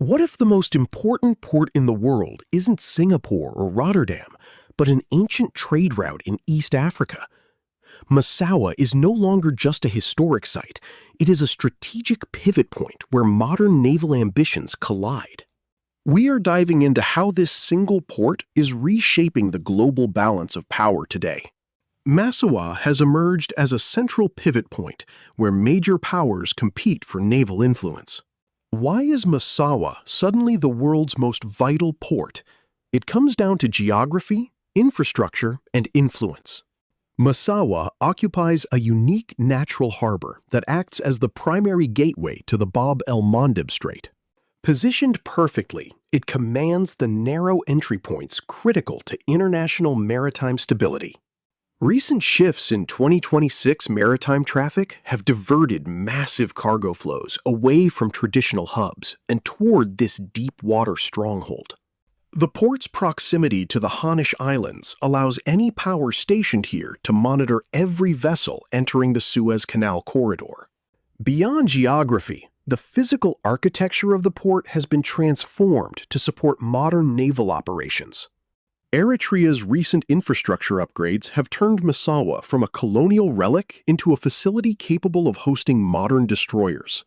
What if the most important port in the world isn't Singapore or Rotterdam, but an ancient trade route in East Africa? Massawa is no longer just a historic site, it is a strategic pivot point where modern naval ambitions collide. We are diving into how this single port is reshaping the global balance of power today. Massawa has emerged as a central pivot point where major powers compete for naval influence. Why is Massawa suddenly the world's most vital port? It comes down to geography, infrastructure, and influence. Massawa occupies a unique natural harbor that acts as the primary gateway to the Bab el-Mandeb Strait. Positioned perfectly, it commands the narrow entry points critical to international maritime stability. Recent shifts in 2026 maritime traffic have diverted massive cargo flows away from traditional hubs and toward this deep water stronghold. The port's proximity to the Hanish Islands allows any power stationed here to monitor every vessel entering the Suez Canal corridor. Beyond geography, the physical architecture of the port has been transformed to support modern naval operations. Eritrea's recent infrastructure upgrades have turned Massawa from a colonial relic into a facility capable of hosting modern destroyers.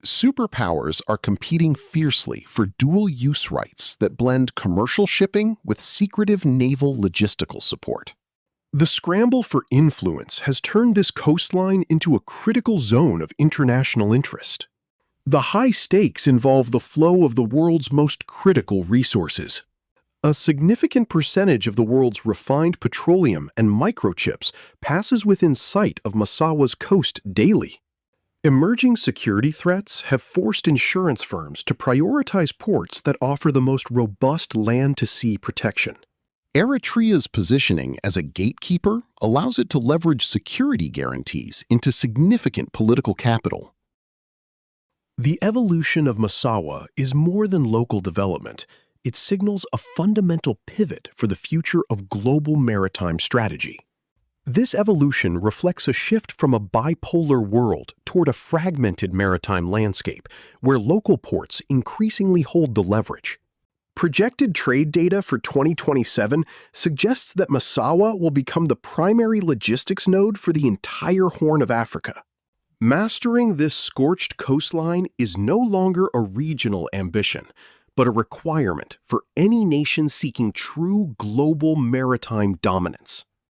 Superpowers are competing fiercely for dual-use rights that blend commercial shipping with secretive naval logistical support. The scramble for influence has turned this coastline into a critical zone of international interest. The high stakes involve the flow of the world's most critical resources. A significant percentage of the world's refined petroleum and microchips passes within sight of Massawa's coast daily. Emerging security threats have forced insurance firms to prioritize ports that offer the most robust land-to-sea protection. Eritrea's positioning as a gatekeeper allows it to leverage security guarantees into significant political capital. The evolution of Massawa is more than local development. It signals a fundamental pivot for the future of global maritime strategy. This evolution reflects a shift from a bipolar world toward a fragmented maritime landscape, where local ports increasingly hold the leverage. Projected trade data for 2027 suggests that Massawa will become the primary logistics node for the entire Horn of Africa. Mastering this scorched coastline is no longer a regional ambition, but a requirement for any nation seeking true global maritime dominance.